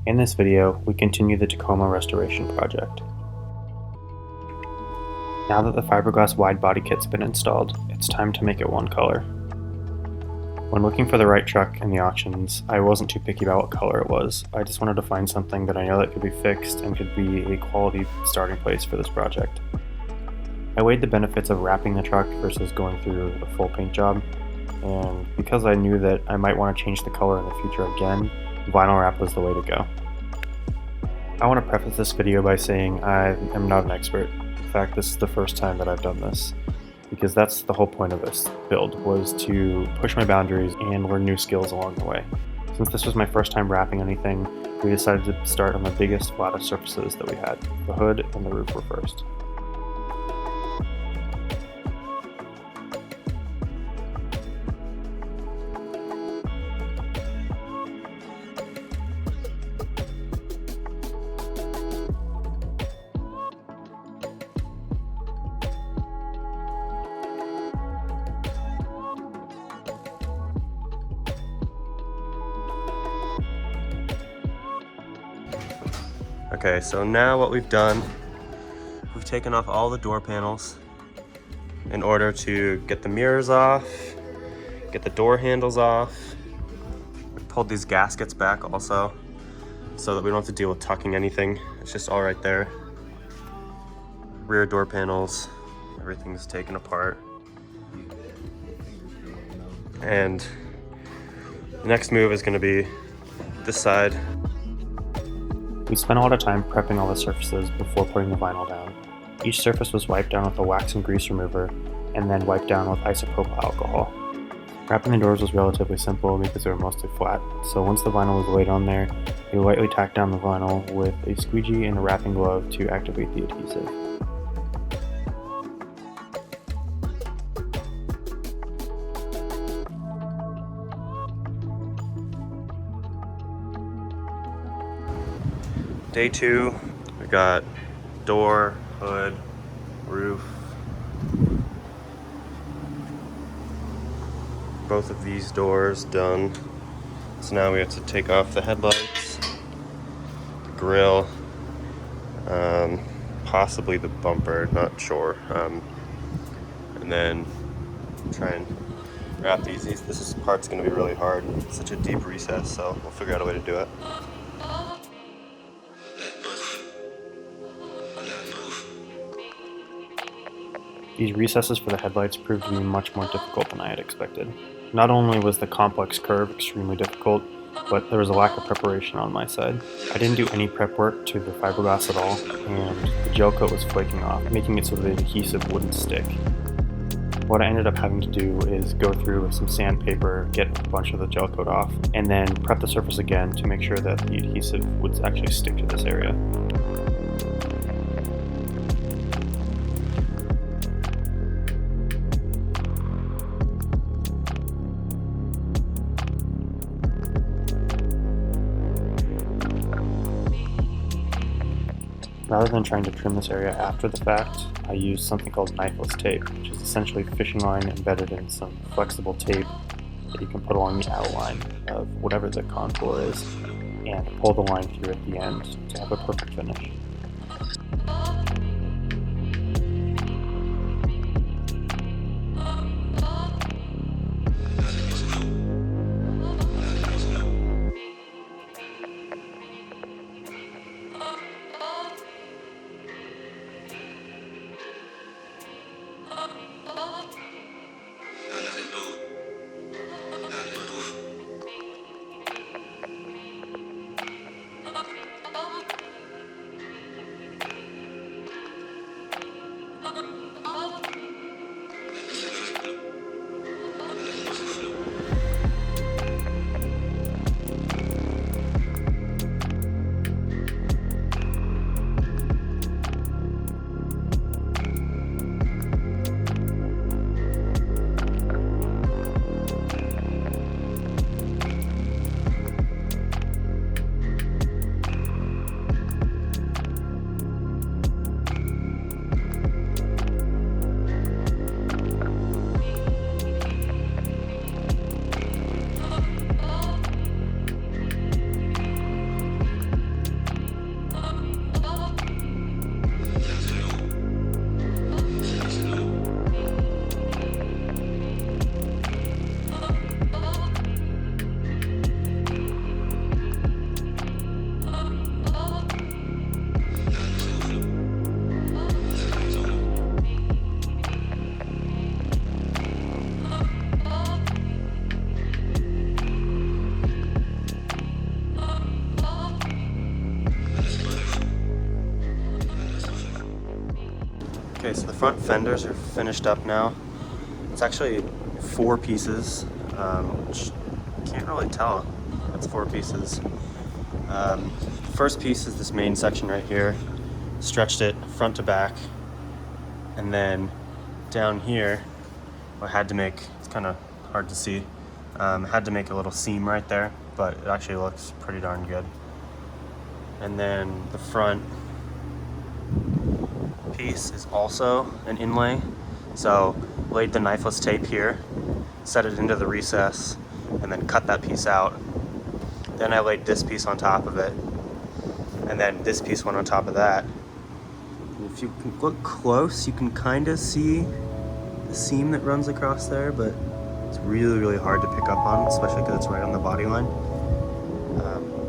In this video, we continue the Tacoma restoration project. Now that the fiberglass wide body kit's been installed, it's time to make it one color. When looking for the right truck in the auctions, I wasn't too picky about what color it was. I just wanted to find something that I know that could be fixed and could be a quality starting place for this project. I weighed the benefits of wrapping the truck versus going through a full paint job, and because I knew that I might want to change the color in the future again, vinyl wrap was the way to go. I want to preface this video by saying I am not an expert. In fact, this is the first time that I've done this, because that's the whole point of this build, was to push my boundaries and learn new skills along the way. Since this was my first time wrapping anything, we decided to start on the biggest, flattest surfaces that we had. The hood and the roof were first. Okay, so now what we've done, we've taken off all the door panels in order to get the mirrors off, get the door handles off. We pulled these gaskets back also so that we don't have to deal with tucking anything. It's just all right there. Rear door panels, everything's taken apart. And the next move is going to be this side. We spent a lot of time prepping all the surfaces before putting the vinyl down. Each surface was wiped down with a wax and grease remover, and then wiped down with isopropyl alcohol. Wrapping the doors was relatively simple because they were mostly flat, so once the vinyl was laid on there, we lightly tacked down the vinyl with a squeegee and a wrapping glove to activate the adhesive. Day 2, we got door, hood, roof. Both of these doors done. So now we have to take off the headlights, the grille, possibly the bumper, not sure. And then try and wrap these. This part's gonna be really hard. It's such a deep recess, so we'll figure out a way to do it. These recesses for the headlights proved to be much more difficult than I had expected. Not only was the complex curve extremely difficult, but there was a lack of preparation on my side. I didn't do any prep work to the fiberglass at all, and the gel coat was flaking off, making it so the adhesive wouldn't stick. What I ended up having to do is go through with some sandpaper, get a bunch of the gel coat off, and then prep the surface again to make sure that the adhesive would actually stick to this area. Rather than trying to trim this area after the fact, I used something called knifeless tape, which is essentially fishing line embedded in some flexible tape that you can put along the outline of whatever the contour is, and pull the line through at the end to have a perfect finish. Okay, so the front fenders are finished up now. It's actually 4 pieces, which you can't really tell. It's 4 pieces. First piece is this main section right here. Stretched it front to back. And then down here, I had to make, it's kind of hard to see, had to make a little seam right there, but it actually looks pretty darn good. And then the front piece is also an inlay. So laid the knifeless tape here, set it into the recess, and then cut that piece out. Then I laid this piece on top of it, and then this piece went on top of that. And if you can look close, you can kind of see the seam that runs across there, but it's really, really hard to pick up on, especially because it's right on the body line.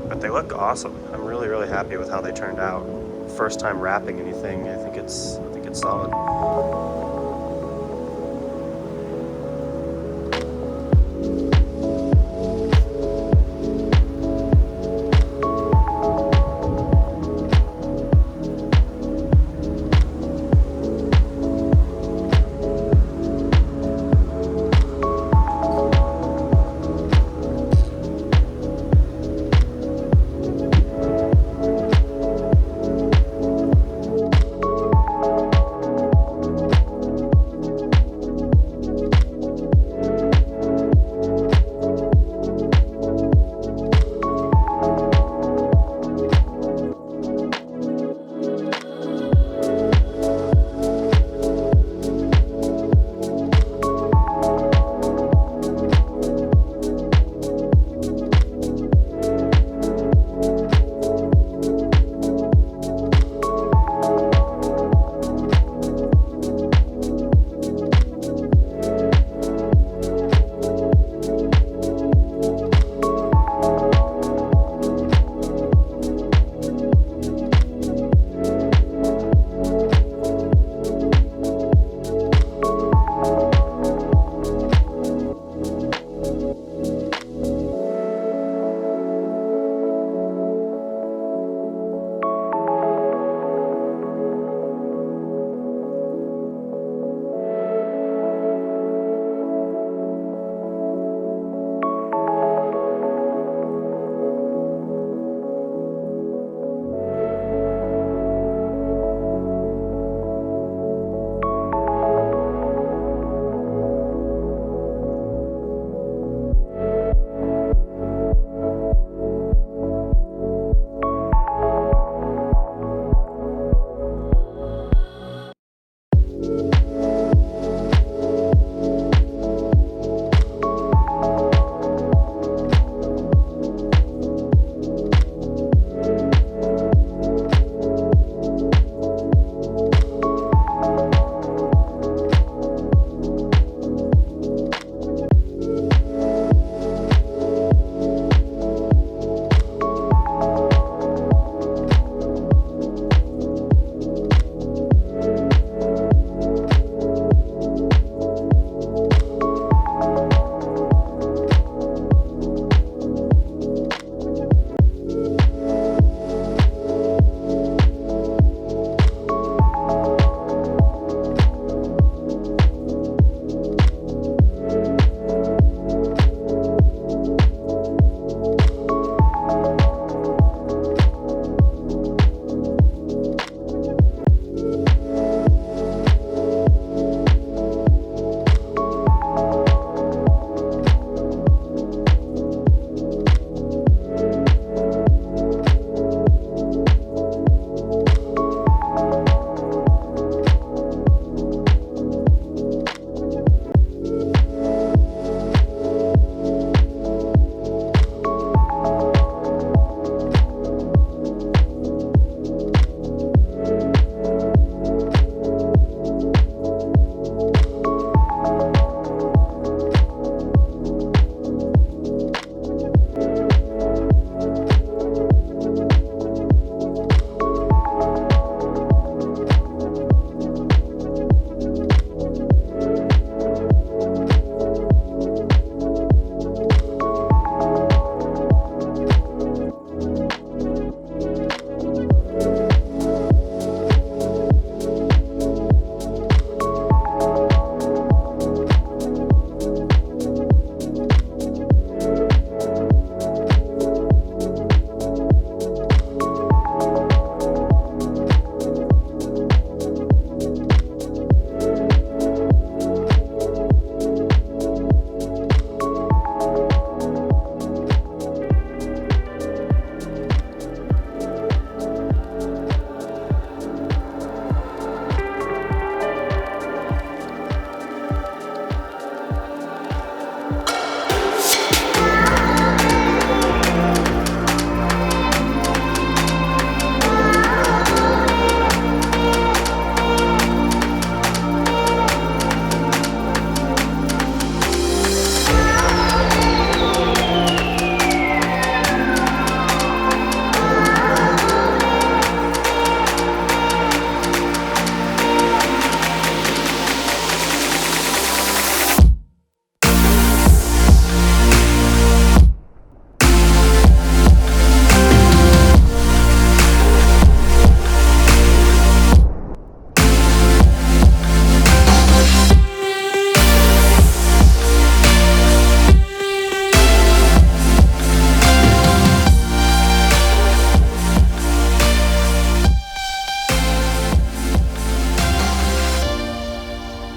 But they look awesome. I'm really, really happy with how they turned out. First time wrapping anything, I think it's solid.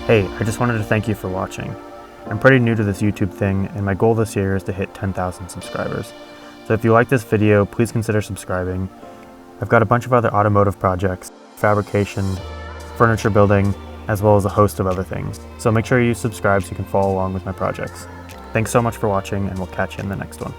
Hey, I just wanted to thank you for watching. I'm pretty new to this YouTube thing, and my goal this year is to hit 10,000 subscribers. So if you like this video, please consider subscribing. I've got a bunch of other automotive projects, fabrication, furniture building, as well as a host of other things. So make sure you subscribe so you can follow along with my projects. Thanks so much for watching, and we'll catch you in the next one.